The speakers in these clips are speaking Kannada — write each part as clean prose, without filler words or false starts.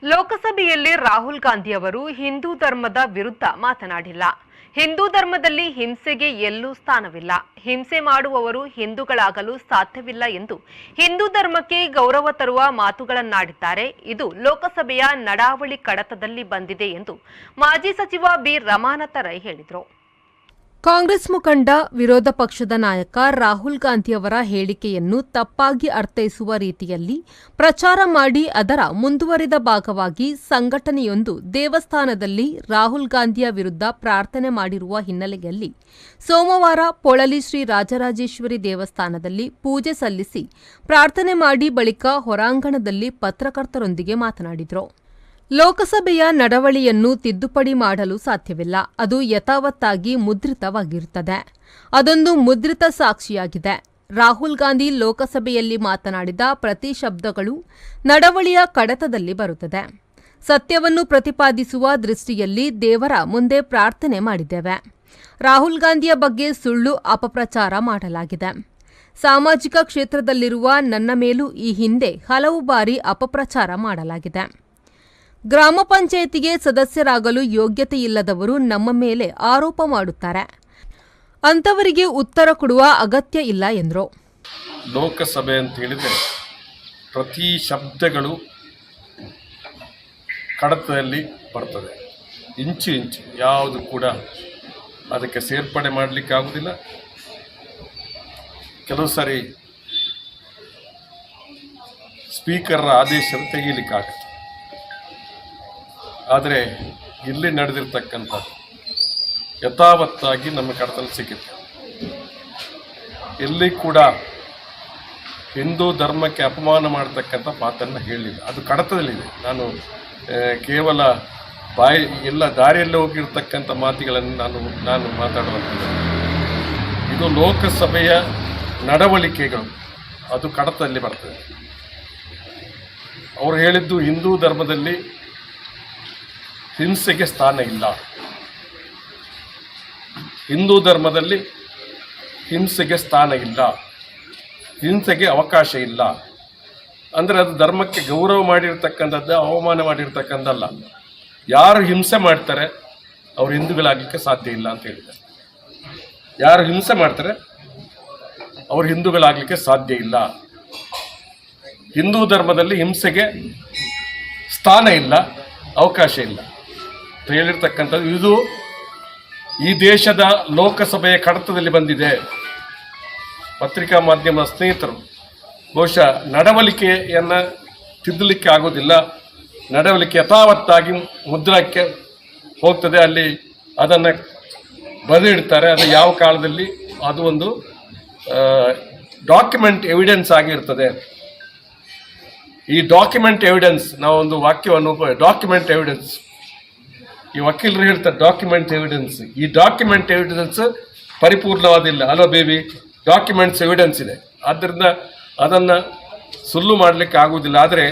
ಲೋಕಸಭೆಯಲ್ಲಿ ರಾಹುಲ್ ಗಾಂಧಿ ಅವರು ಹಿಂದೂ ಧರ್ಮದ ವಿರುದ್ಧ ಮಾತನಾಡಿಲ್ಲ. ಹಿಂದೂ ಧರ್ಮದಲ್ಲಿ ಹಿಂಸೆಗೆ ಎಲ್ಲೂ ಸ್ಥಾನವಿಲ್ಲ. ಹಿಂಸೆ ಮಾಡುವವರು ಹಿಂದೂಗಳಾಗಲು ಸಾಧ್ಯವಿಲ್ಲ ಎಂದು ಹಿಂದೂ ಧರ್ಮಕ್ಕೆ ಗೌರವ ತರುವ ಮಾತುಗಳನ್ನಾಡಿದ್ದಾರೆ. ಇದು ಲೋಕಸಭೆಯ ನಡಾವಳಿ ಕಡತದಲ್ಲಿ ಬಂದಿದೆ ಎಂದು ಮಾಜಿ ಸಚಿವ ಬಿ ರಮಾನಾಥ ರೈ ಹೇಳಿದರು. ಕಾಂಗ್ರೆಸ್ ಮುಖಂಡ ವಿರೋಧ ಪಕ್ಷದ ನಾಯಕ ರಾಹುಲ್ ಗಾಂಧಿ ಅವರ ಹೇಳಿಕೆಯನ್ನು ತಪ್ಪಾಗಿ ಅರ್ಥೈಸುವ ರೀತಿಯಲ್ಲಿ ಪ್ರಚಾರ ಮಾಡಿ ಅದರ ಮುಂದುವರಿದ ಭಾಗವಾಗಿ ಸಂಘಟನೆಯೊಂದು ದೇವಸ್ಥಾನದಲ್ಲಿ ರಾಹುಲ್ ಗಾಂಧಿಯ ವಿರುದ್ಧ ಪ್ರಾರ್ಥನೆ ಮಾಡಿರುವ ಹಿನ್ನೆಲೆಯಲ್ಲಿ ಸೋಮವಾರ ಪೊಳಲಿ ಶ್ರೀ ರಾಜರಾಜೇಶ್ವರಿ ದೇವಸ್ಥಾನದಲ್ಲಿ ಪೂಜೆ ಸಲ್ಲಿಸಿ ಪ್ರಾರ್ಥನೆ ಮಾಡಿ ಬಳಿಕ ಹೊರಾಂಗಣದಲ್ಲಿ ಪತ್ರಕರ್ತರೊಂದಿಗೆ ಮಾತನಾಡಿದರು. ಲೋಕಸಭೆಯ ನಡವಳಿಯನ್ನು ತಿದ್ದುಪಡಿ ಮಾಡಲು ಸಾಧ್ಯವಿಲ್ಲ. ಅದು ಯಥಾವತ್ತಾಗಿ ಮುದ್ರಿತವಾಗಿರುತ್ತದೆ. ಅದೊಂದು ಮುದ್ರಿತ ಸಾಕ್ಷಿಯಾಗಿದೆ. ರಾಹುಲ್ ಗಾಂಧಿ ಲೋಕಸಭೆಯಲ್ಲಿ ಮಾತನಾಡಿದ ಪ್ರತಿ ಶಬ್ದಗಳು ನಡವಳಿಯ ಕಡತದಲ್ಲಿ ಬರುತ್ತದೆ. ಸತ್ಯವನ್ನು ಪ್ರತಿಪಾದಿಸುವ ದೃಷ್ಟಿಯಲ್ಲಿ ದೇವರ ಮುಂದೆ ಪ್ರಾರ್ಥನೆ ಮಾಡಿದ್ದೇವೆ. ರಾಹುಲ್ ಗಾಂಧಿಯ ಬಗ್ಗೆ ಸುಳ್ಳು ಅಪಪ್ರಚಾರ ಮಾಡಲಾಗಿದೆ. ಸಾಮಾಜಿಕ ಕ್ಷೇತ್ರದಲ್ಲಿರುವ ನನ್ನ ಮೇಲೂ ಈ ಹಿಂದೆ ಹಲವು ಬಾರಿ ಅಪಪ್ರಚಾರ ಮಾಡಲಾಗಿದೆ. ಗ್ರಾಮ ಪಂಚಾಯಿತಿಗೆ ಸದಸ್ಯರಾಗಲು ಯೋಗ್ಯತೆ ಇಲ್ಲದವರು ನಮ್ಮ ಮೇಲೆ ಆರೋಪ ಮಾಡುತ್ತಾರೆ. ಅಂತವರಿಗೆ ಉತ್ತರ ಕೊಡುವ ಅಗತ್ಯ ಇಲ್ಲ ಎಂದರು. ಲೋಕಸಭೆ ಅಂತ ಹೇಳಿದರೆ ಪ್ರತಿ ಶಬ್ದಗಳು ಕಡತದಲ್ಲಿ ಬರ್ತದೆ. ಇಂಚು ಯಾವುದು ಕೂಡ ಅದಕ್ಕೆ ಸೇರ್ಪಡೆ ಮಾಡಲಿಕ್ಕೆ ಆಗುವುದಿಲ್ಲ. ಕೆಲವು ಸಾರಿ ಸ್ಪೀಕರ್ ಆದೇಶ ತೆಗೀಲಿಕ್ಕಾಗುತ್ತೆ. ಆದರೆ ಇಲ್ಲಿ ನಡೆದಿರ್ತಕ್ಕಂಥದ್ದು ಯಥಾವತ್ತಾಗಿ ನಮ್ಮ ಕಡತಲ್ಲಿ ಸಿಗುತ್ತೆ. ಎಲ್ಲಿ ಕೂಡ ಹಿಂದೂ ಧರ್ಮಕ್ಕೆ ಅಪಮಾನ ಮಾಡತಕ್ಕಂಥ ಮಾತನ್ನು ಹೇಳಿಲ್ಲ. ಅದು ಕಡತದಲ್ಲಿದೆ. ನಾನು ಕೇವಲ ಎಲ್ಲ ದಾರಿಯಲ್ಲಿ ಹೋಗಿರ್ತಕ್ಕಂಥ ಮಾತುಗಳನ್ನು ನಾನು ಮಾತಾಡುವಂಥದ್ದು. ಇದು ಲೋಕಸಭೆಯ ನಡವಳಿಕೆಗಳು, ಅದು ಕಡತದಲ್ಲಿ ಬರ್ತದೆ. ಅವರು ಹೇಳಿದ್ದು ಹಿಂದೂ ಧರ್ಮದಲ್ಲಿ ಹಿಂಸೆಗೆ ಸ್ಥಾನ ಇಲ್ಲ. ಹಿಂದೂ ಧರ್ಮದಲ್ಲಿ ಹಿಂಸೆಗೆ ಸ್ಥಾನ ಇಲ್ಲ, ಹಿಂಸೆಗೆ ಅವಕಾಶ ಇಲ್ಲ. ಅಂದರೆ ಅದು ಧರ್ಮಕ್ಕೆ ಗೌರವ ಮಾಡಿರ್ತಕ್ಕಂಥದ್ದು, ಅವಮಾನ ಮಾಡಿರ್ತಕ್ಕಂಥದ್ದಲ್ಲ. ಯಾರು ಹಿಂಸೆ ಮಾಡ್ತಾರೆ ಅವರು ಹಿಂದೂಗಳಾಗಲಿಕ್ಕೆ ಸಾಧ್ಯ ಇಲ್ಲ ಅಂತ ಹೇಳಿದ್ದಾರೆ. ಯಾರು ಹಿಂಸೆ ಮಾಡ್ತಾರೆ ಅವರು ಹಿಂದೂಗಳಾಗಲಿಕ್ಕೆ ಸಾಧ್ಯ ಇಲ್ಲ. ಹಿಂದೂ ಧರ್ಮದಲ್ಲಿ ಹಿಂಸೆಗೆ ಸ್ಥಾನ ಇಲ್ಲ, ಅವಕಾಶ ಇಲ್ಲ ಅಂತ ಹೇಳಿರ್ತಕ್ಕಂಥದ್ದು. ಇದು ಈ ದೇಶದ ಲೋಕಸಭೆಯ ಕಡತದಲ್ಲಿ ಬಂದಿದೆ. ಪತ್ರಿಕಾ ಮಾಧ್ಯಮ ಸ್ನೇಹಿತರು ಬಹುಶಃ ನಡವಳಿಕೆಯನ್ನು ತಿದ್ದಲಿಕ್ಕೆ ಆಗೋದಿಲ್ಲ. ನಡವಳಿಕೆ ಯಥಾವತ್ತಾಗಿ ಮುದ್ರಕ್ಕೆ ಹೋಗ್ತದೆ. ಅಲ್ಲಿ ಅದನ್ನು ಬರೆದಿಡ್ತಾರೆ. ಅದು ಯಾವ ಕಾಲದಲ್ಲಿ ಅದು ಒಂದು ಡಾಕ್ಯುಮೆಂಟ್ ಎವಿಡೆನ್ಸ್ ಆಗಿರ್ತದೆ. ಈ ಡಾಕ್ಯುಮೆಂಟ್ ಎವಿಡೆನ್ಸ್, ನಾವೊಂದು ವಾಕ್ಯವನ್ನು ಡಾಕ್ಯುಮೆಂಟ್ ಎವಿಡೆನ್ಸ್, ಈ ವಕೀಲರು ಹೇಳ್ತಾರೆ ಡಾಕ್ಯುಮೆಂಟ್ ಎವಿಡೆನ್ಸ್. ಈ ಡಾಕ್ಯುಮೆಂಟ್ ಎವಿಡೆನ್ಸ್ ಪರಿಪೂರ್ಣವಾದಿಲ್ಲ. ಅಲೋ ಬೇಬಿ, ಡಾಕ್ಯುಮೆಂಟ್ಸ್ ಎವಿಡೆನ್ಸ್ ಇದೆ. ಆದ್ದರಿಂದ ಅದನ್ನು ಸುಳ್ಳು ಮಾಡಲಿಕ್ಕೆ ಆಗುವುದಿಲ್ಲ. ಆದರೆ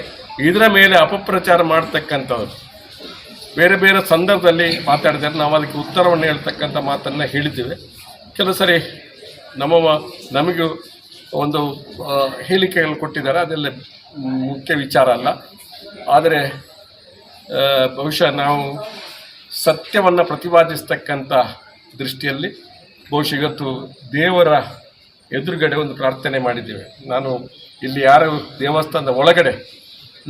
ಇದರ ಮೇಲೆ ಅಪಪ್ರಚಾರ ಮಾಡ್ತಕ್ಕಂಥವ್ರು ಬೇರೆ ಬೇರೆ ಸಂದರ್ಭದಲ್ಲಿ ಮಾತಾಡಿದ್ದಾರೆ. ನಾವು ಅದಕ್ಕೆ ಉತ್ತರವನ್ನು ಹೇಳ್ತಕ್ಕಂಥ ಮಾತನ್ನು ಹೇಳಿದ್ದೇವೆ. ಕೆಲವು ಸರಿ ನಮಗೂ ಒಂದು ಹೇಳಿಕೆಗಳು ಕೊಟ್ಟಿದ್ದಾರೆ. ಅದೆಲ್ಲ ಮುಖ್ಯ ವಿಚಾರ ಅಲ್ಲ. ಆದರೆ ಬಹುಶಃ ನಾವು ಸತ್ಯವನ್ನು ಪ್ರತಿಪಾದಿಸ್ತಕ್ಕಂಥ ದೃಷ್ಟಿಯಲ್ಲಿ ಬಹುಶಃ ಇವತ್ತು ದೇವರ ಎದುರುಗಡೆ ಒಂದು ಪ್ರಾರ್ಥನೆ ಮಾಡಿದ್ದೇವೆ. ನಾನು ಇಲ್ಲಿ ಯಾರು ದೇವಸ್ಥಾನದ ಒಳಗಡೆ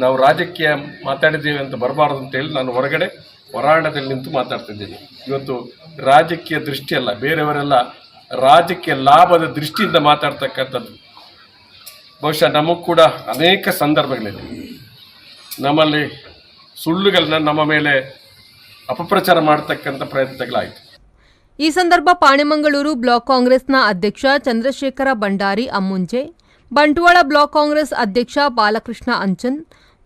ನಾವು ರಾಜಕೀಯ ಮಾತಾಡಿದ್ದೇವೆ ಅಂತ ಬರಬಾರ್ದು ಅಂತೇಳಿ ನಾನು ಹೊರಾಂಗಣದಲ್ಲಿ ನಿಂತು ಮಾತಾಡ್ತಿದ್ದೇನೆ. ಇವತ್ತು ರಾಜಕೀಯ ದೃಷ್ಟಿಯಲ್ಲ, ಬೇರೆಯವರೆಲ್ಲ ರಾಜಕೀಯ ಲಾಭದ ದೃಷ್ಟಿಯಿಂದ ಮಾತಾಡ್ತಕ್ಕಂಥದ್ದು. ಬಹುಶಃ ನಮಗೂ ಕೂಡ ಅನೇಕ ಸಂದರ್ಭಗಳಿದೆ. ನಮ್ಮಲ್ಲಿ ಸುಳ್ಳುಗಳನ್ನ ನಮ್ಮ ಮೇಲೆ ಅಪಪ್ರಚಾರ ಮಾಡತಕ್ಕಂಥ ಪ್ರಯತ್ನಗಳಾಯಿತು. ಈ ಸಂದರ್ಭ ಪಾಣೆಮಂಗಳೂರು ಬ್ಲಾಕ್ ಕಾಂಗ್ರೆಸ್ನ ಅಧ್ಯಕ್ಷ ಚಂದ್ರಶೇಖರ ಬಂಡಾರಿ ಅಮ್ಮುಂಜೆ, ಬಂಟ್ವಾಳ ಬ್ಲಾಕ್ ಕಾಂಗ್ರೆಸ್ ಅಧ್ಯಕ್ಷ ಬಾಲಕೃಷ್ಣ ಅಂಚನ್,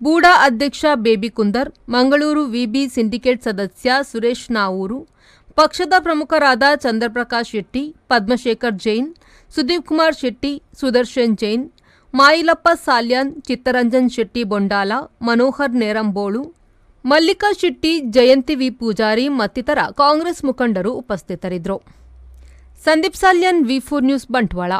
ಬೂಡಾ ಅಧ್ಯಕ್ಷ Baby Kundar, Mangaluru VB syndicate ಸದಸ್ಯ ಸುರೇಶ್ ನಾವೂರು, ಪಕ್ಷದ ಪ್ರಮುಖರಾದ ಚಂದ್ರಪ್ರಕಾಶ್ ಶೆಟ್ಟಿ, ಪದ್ಮಶೇಖರ್ ಜೈನ್, ಸುದೀಪ್ ಕುಮಾರ್ ಶೆಟ್ಟಿ, ಸುದರ್ಶನ್ ಜೈನ್, ಮಾಯಿಲಪ್ಪ ಸಾಲ್ಯಾನ್, ಚಿತ್ತರಂಜನ್ ಶೆಟ್ಟಿ ಬೊಂಡಾಲ, ಮನೋಹರ್ ನೇರಂಬೋಳು, ಮಲ್ಲಿಕಾ ಶೆಟ್ಟಿ, ಜಯಂತಿ ವಿ ಪೂಜಾರಿ ಮತ್ತಿತರ ಕಾಂಗ್ರೆಸ್ ಮುಖಂಡರು ಉಪಸ್ಥಿತರಿದ್ದರು. ಸಂದೀಪ್ ಸಾಲ್ಯಾನ್, ವಿ4 ನ್ಯೂಸ್, ಬಂಟ್ವಾಳ.